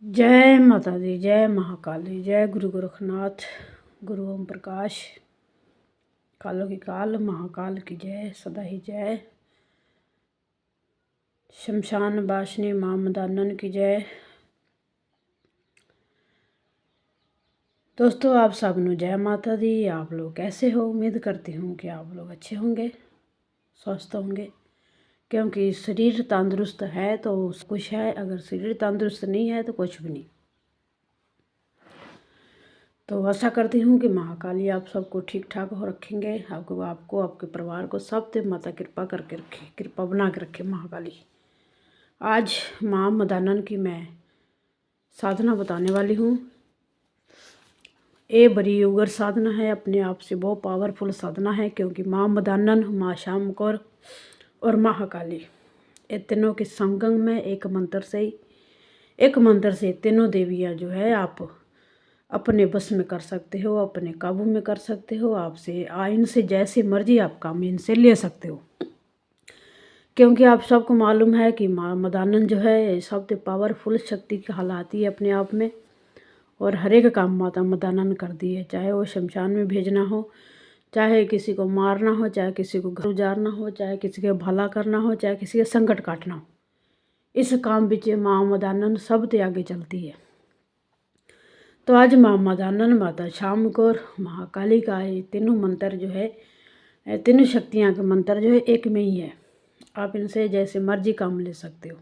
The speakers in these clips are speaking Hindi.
जय माता दी, जय महाकाली, जय गुरु गोरखनाथ, गुरु ओम प्रकाश, कालों की काल, महाकाल की जय, सदा ही जय। शमशान बासनी मां मदानन की जय। दोस्तों आप सब नु जय माता दी। आप लोग कैसे हो? उम्मीद करती हूँ कि आप लोग अच्छे होंगे, स्वस्थ होंगे, क्योंकि शरीर तंदुरुस्त है तो कुछ है, अगर शरीर तंदुरुस्त नहीं है तो कुछ भी नहीं। तो आशा करती हूँ कि महाकाली आप सबको ठीक ठाक हो रखेंगे, आपको आपके परिवार को सब पे माता कृपा करके रखे, कृपा बना के रखे महाकाली। आज माँ मदानन की मैं साधना बताने वाली हूँ। ये बड़ी उग्र साधना है, अपने आप से बहुत पावरफुल साधना है, क्योंकि माँ मदानन, माँ श्याम कौर और महाकाली ये तीनों के संगम में एक मंत्र से तीनों देवियाँ जो है आप अपने बस में कर सकते हो, अपने काबू में कर सकते हो। आपसे इनसे जैसे मर्जी आप काम इनसे ले सकते हो, क्योंकि आप सबको मालूम है कि माँ मदानन जो है सबसे पावरफुल शक्ति कहलाती है अपने आप में, और हर एक काम माता मदानन कर दी है। चाहे वो शमशान में भेजना हो, चाहे किसी को मारना हो, चाहे किसी को घर उजारना हो, चाहे किसी के भला करना हो, चाहे किसी का संकट काटना हो, इस काम बिच माँ मदानन सबसे आगे चलती है। तो आज माँ मदानन, माता श्याम कौर, महाकाली का ये तीनों मंत्र जो है, तीनों शक्तियाँ के मंत्र जो है एक में ही है। आप इनसे जैसे मर्जी काम ले सकते हो।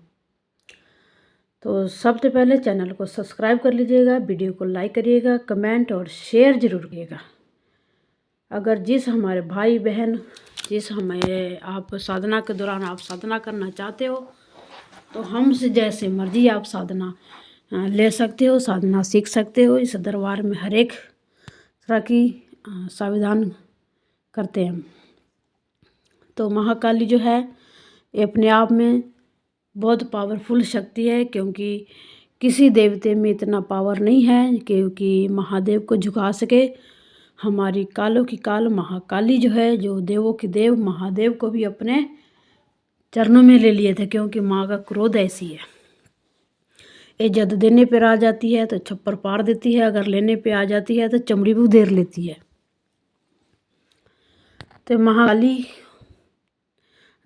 तो सबसे पहले चैनल को सब्सक्राइब कर लीजिएगा, वीडियो को लाइक करिएगा, कमेंट और शेयर जरूर करिएगा। अगर जिस हमारे भाई बहन जिस हमें आप साधना के दौरान आप साधना करना चाहते हो, तो हमसे जैसे मर्जी आप साधना ले सकते हो, साधना सीख सकते हो। इस दरबार में हर एक तरह की संविधान करते हैं। तो महाकाली जो है ये अपने आप में बहुत पावरफुल शक्ति है, क्योंकि किसी देवते में इतना पावर नहीं है क्योंकि महादेव को झुका सके। हमारी कालों की काल महाकाली जो है, जो देवों की देव महादेव को भी अपने चरणों में ले लिए थे, क्योंकि माँ का क्रोध ऐसी है। ये जद देने पर आ जाती है तो छप्पर पार देती है, अगर लेने पे आ जाती है तो चमड़ी भी उधेर लेती है। तो महाकाली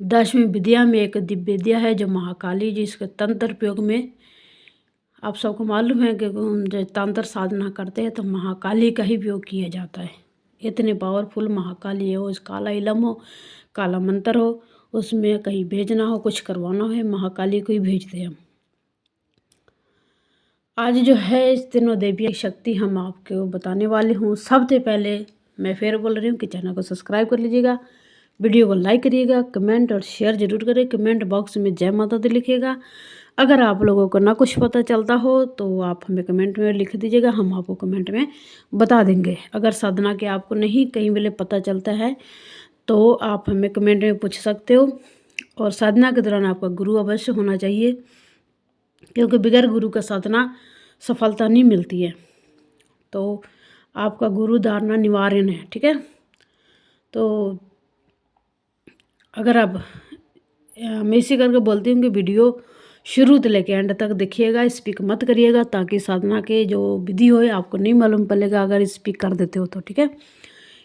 10वीं विद्या में एक दिव्य विद्या है जो महाकाली, जिसके तंत्र प्रयोग में आप सबको मालूम है कि जो तंत्र साधना करते हैं तो महाकाली का ही प्रयोग किया जाता है। इतने पावरफुल महाकाली है। उस काला इलम हो, काला मंत्र हो, उसमें कहीं भेजना हो, कुछ करवाना हो, महाकाली को ही भेजते हैं हम। आज जो है इस तीनों देवी की शक्ति हम आपको बताने वाले हूँ। सबसे पहले मैं फिर बोल रही हूँ कि चैनल को सब्सक्राइब कर लीजिएगा, वीडियो को लाइक करिएगा, कमेंट और शेयर जरूर करें। कमेंट बॉक्स में जय माता दी लिखिएगा। अगर आप लोगों को ना कुछ पता चलता हो तो आप हमें कमेंट में लिख दीजिएगा, हम आपको कमेंट में बता देंगे। अगर साधना के आपको नहीं कहीं वेले पता चलता है तो आप हमें कमेंट में पूछ सकते हो। और साधना के दौरान आपका गुरु अवश्य होना चाहिए, क्योंकि बगैर गुरु का साधना सफलता नहीं मिलती है। तो आपका गुरु धारणा अनिवार्य है, ठीक है। तो अगर आप मैं इसी करके बोलती हूँ कि वीडियो शुरू से लेके एंड तक देखिएगा, स्पीक मत करिएगा, ताकि साधना के जो विधि हो आपको नहीं मालूम पड़ेगा अगर स्पीक कर देते हो तो, ठीक है।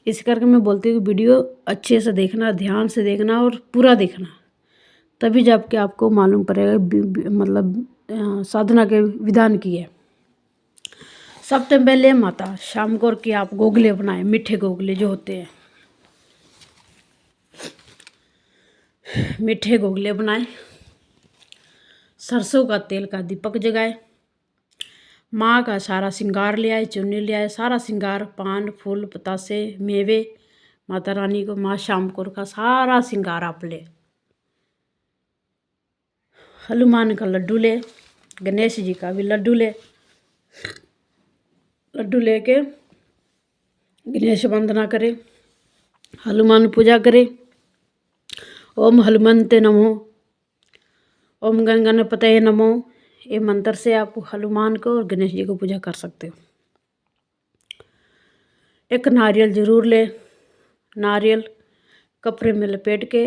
इसी करके मैं बोलती हूँ कि वीडियो अच्छे से देखना, ध्यान से देखना और पूरा देखना, तभी जबकि आपको मालूम पड़ेगा मतलब साधना के विधान की है। सबसे पहले माता श्याम कौर की आप गोगले बनाए, मीठे गोगले जो होते हैं, मीठे गोगले बनाए। सरसों का तेल का दीपक जगाए। माँ का सारा श्रृंगार ले आए, चुन्नी ले आए, सारा श्रृंगार, पान फूल पतासे मेवे, माता रानी को, माँ श्याम कौर का सारा श्रृंगार आप ले। हनुमान का लड्डू ले, गणेश जी का भी लड्डू ले। लड्डू लेके गणेश वंदना करे, हनुमान पूजा करे। ओम हनुमंते नमो, ओम गणपतये नमो, ये मंत्र से आप हनुमान को और गणेश जी को पूजा कर सकते हो। एक नारियल जरूर ले, नारियल कपड़े में लपेट के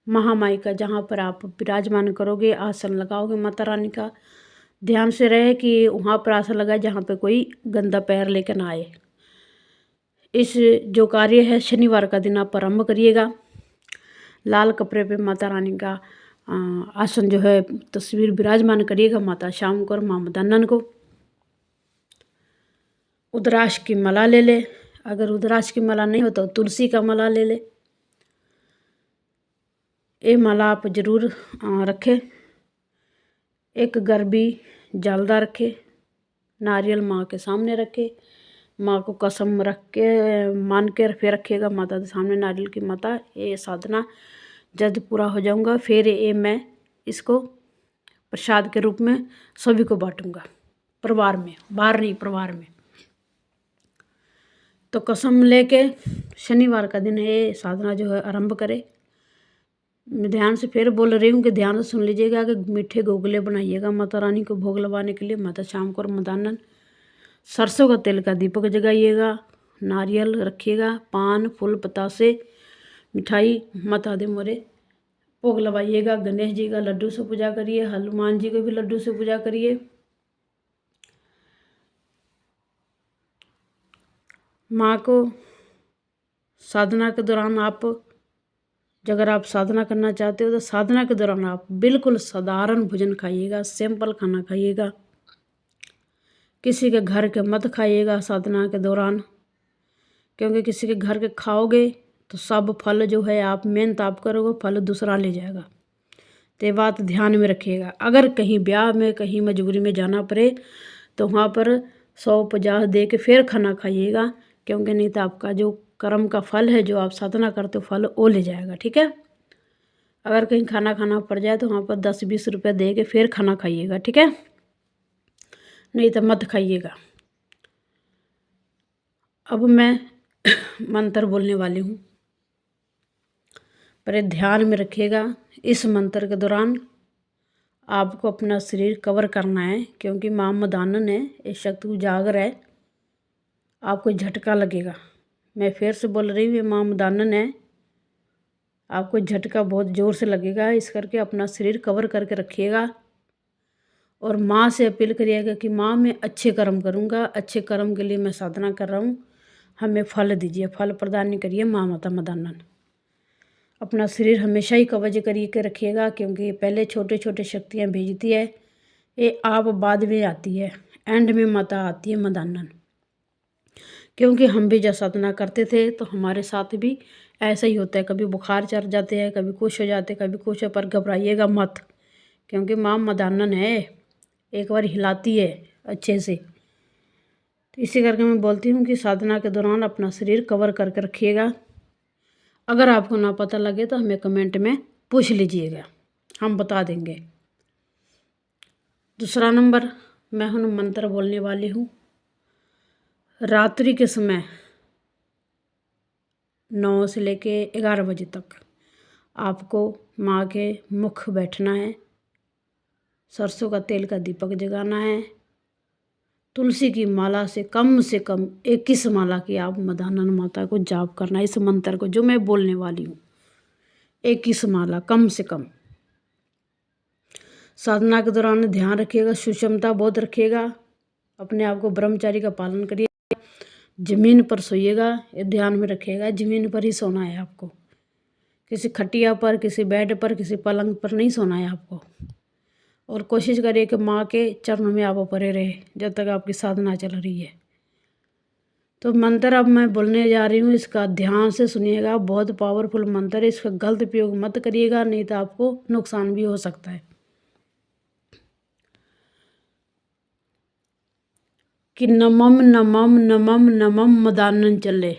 महामाई का जहाँ पर आप विराजमान करोगे आसन लगाओगे माता रानी का, ध्यान से रहे कि वहाँ पर आसन लगाए जहाँ पे कोई गंदा पैर लेकर ना आए। इस जो कार्य है शनिवार का दिन आप आरंभ करिएगा। लाल कपड़े पे माता रानी का आसन जो है तस्वीर विराजमान करिएगा माता शाम को और माँ मदानन को। उद्राक्ष की माला ले ले, अगर उद्राक्ष की माला नहीं हो तो तुलसी का माला ले ले। ये माला आप जरूर रखें। एक गरबी जालदा रखे, नारियल माँ के सामने रखे, माँ को कसम रख के मान के फिर रखिएगा माता के सामने नारियल की। माता ये साधना जल्द पूरा हो जाऊंगा, फिर ये मैं इसको प्रसाद के रूप में सभी को बांटूंगा, परिवार में, बाहर नहीं परिवार में। तो कसम लेके शनिवार का दिन ये साधना जो है आरंभ करें। मैं ध्यान से फिर बोल रही हूँ कि ध्यान से सुन लीजिएगा कि मीठे गोगले बनाइएगा माता रानी को भोग लगाने के लिए। माता शाम को और मदानन सरसों का तेल का दीपक जगाइएगा, नारियल रखिएगा, पान फूल बतासे मिठाई माता दे मोरे भोग लगाइएगा। गणेश जी का लड्डू से पूजा करिए, हनुमान जी को भी लड्डू से पूजा करिए। माँ को साधना के दौरान अगर आप साधना करना चाहते हो तो साधना के दौरान आप बिल्कुल साधारण भोजन खाइएगा, सिंपल खाना खाइएगा। किसी के घर के मत खाइएगा साधना के दौरान, क्योंकि किसी के घर के खाओगे तो सब फल जो है आप मेहनत आप करोगे, फल दूसरा ले जाएगा। तो ये बात ध्यान में रखिएगा। अगर कहीं ब्याह में कहीं मजबूरी में जाना पड़े तो वहाँ पर 150 दे के फिर खाना खाइएगा, क्योंकि नहीं तो आपका जो कर्म का फल है जो आप साधना करते हो फल वो ले जाएगा। ठीक है। अगर कहीं खाना खाना पड़ जाए तो वहाँ पर 10-20 रुपये दे के फिर खाना खाइएगा। ठीक है, नहीं तो मत खाइएगा। अब मैं मंत्र बोलने वाली हूँ, पर ध्यान में रखिएगा इस मंत्र के दौरान आपको अपना शरीर कवर करना है, क्योंकि माँ मदानन है, ये शक्ति उजागर है, आपको झटका लगेगा। मैं फिर से बोल रही हूँ, ये माँ मदानन है, आपको झटका बहुत ज़ोर से लगेगा। इस करके अपना शरीर कवर करके रखिएगा और माँ से अपील करिएगा कि माँ मैं अच्छे कर्म करूँगा, अच्छे कर्म के लिए मैं साधना कर रहा हूँ, हमें फल दीजिए, फल प्रदान करिए माँ माता मदानन। अपना शरीर हमेशा ही कवच करिए के रखिएगा, क्योंकि पहले छोटे छोटे शक्तियाँ भेजती है, ये आप बाद में आती है, एंड में माता आती है मदानन। क्योंकि हम भी जब साधना करते थे तो हमारे साथ भी ऐसा ही होता है, कभी बुखार चढ़ जाते हैं, कभी कुछ हो जाते, कभी कुछ, पर घबराइएगा मत, क्योंकि माँ मदानन है, एक बार हिलाती है अच्छे से। तो इसी करके मैं बोलती हूँ कि साधना के दौरान अपना शरीर कवर करके रखिएगा। अगर आपको ना पता लगे तो हमें कमेंट में पूछ लीजिएगा, हम बता देंगे। दूसरा नंबर, मैं हूँ मंत्र बोलने वाली हूँ। रात्रि के समय 9 से लेके 11 बजे तक आपको माँ के मुख बैठना है, सरसों का तेल का दीपक जगाना है, तुलसी की माला से कम 21 माला की आप मदानन माता को जाप करना है। इस मंत्र को जो मैं बोलने वाली हूँ 21 माला कम से कम। साधना के दौरान ध्यान रखिएगा, सुषमता बहुत रखिएगा, अपने आप को ब्रह्मचारी का पालन करिए, जमीन पर सोइएगा, ये ध्यान में रखिएगा, जमीन पर ही सोना है आपको, किसी खटिया पर, किसी बेड पर, किसी पलंग पर नहीं सोना है आपको। और कोशिश करिए कि माँ के चरणों में आप पड़े रहे जब तक आपकी साधना चल रही है। तो मंत्र अब मैं बोलने जा रही हूँ, इसका ध्यान से सुनिएगा, बहुत पावरफुल मंत्र है, इसका गलत उपयोग मत करिएगा, नहीं तो आपको नुकसान भी हो सकता है। कि नमम नमम नमम नमम मदानन चले।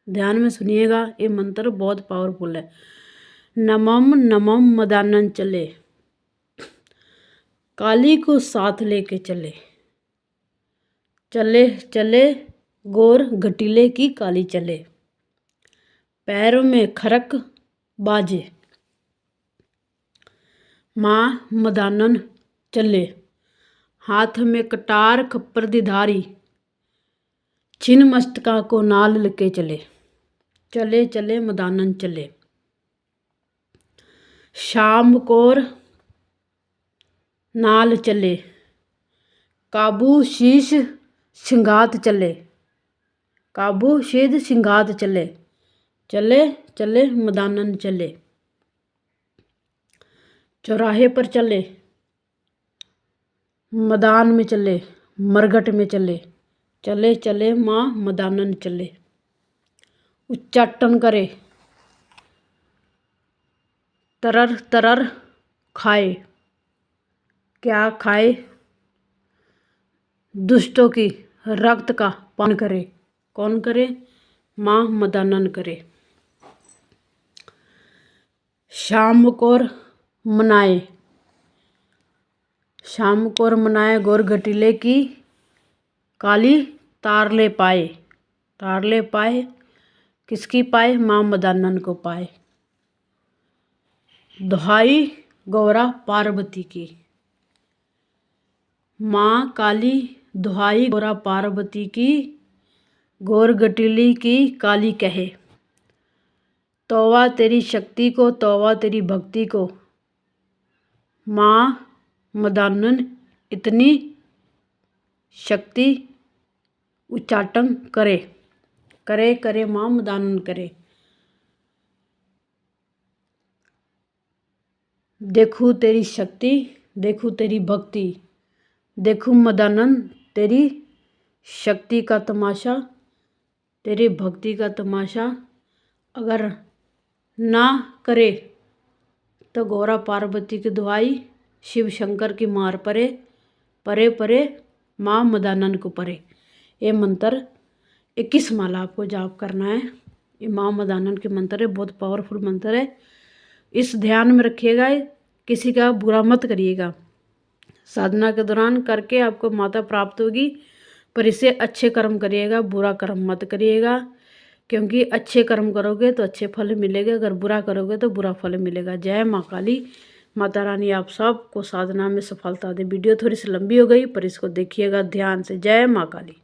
ध्यान में सुनिएगा, ये मंत्र बहुत पावरफुल है। नमम नमम मदानन चले, काली को साथ लेके चले, चले चले गोर घटीले की काली चले, पैरों में खरक बाजे, माँ मदानन चले, हाथ में कटार खप्पर दी धारी, छिन मस्तका को नाल लेके चले, चले चले मदानन चले। शाम कोर नाल चले, काबू शीश सिंगात चले, काबू शीश सिंगात चले, चले चले मदानन चले, चौराहे पर चले, मैदान में चले, मरघट में चले, चले चले माँ मदानन चले, उच्चाटन करे, तरर तरर खाए, क्या खाए, दुष्टों की रक्त का पान करे, कौन करे, माँ मदानन करे, शाम कोर मनाए, शाम कोर मनाए गोर घटीले की काली तारले पाए, तारले पाए किसकी पाए, माँ मदानन को पाए, दुहाई गौरा पार्वती की, माँ काली दुहाई गौरा पार्वती की, गोर गटीली की काली कहे, तौबा तेरी शक्ति को, तौबा तेरी भक्ति को, माँ मदानन इतनी शक्ति उच्चाटन करे, करे करे माँ मदानन करे, देखूँ तेरी शक्ति, देखूँ तेरी भक्ति, देखूँ मदानन तेरी शक्ति का तमाशा, तेरी भक्ति का तमाशा, अगर ना करे तो गौरा पार्वती की दुहाई शिव शंकर की मार परे, परे परे माँ मदानन को परे। ये मंत्र 21 माला आपको जाप करना है। ये माँ मदानन के मंत्र है, बहुत पावरफुल मंत्र है। इस ध्यान में रखिएगा, किसी का बुरा मत करिएगा। साधना के दौरान करके आपको माता प्राप्त होगी, पर इसे अच्छे कर्म करिएगा, बुरा कर्म मत करिएगा, क्योंकि अच्छे कर्म करोगे तो अच्छे फल मिलेंगे, अगर बुरा करोगे तो बुरा फल मिलेगा। जय माँ काली। माता रानी आप सबको साधना में सफलता दे। वीडियो थोड़ी सी लंबी हो गई, पर इसको देखिएगा ध्यान से। जय माँ काली।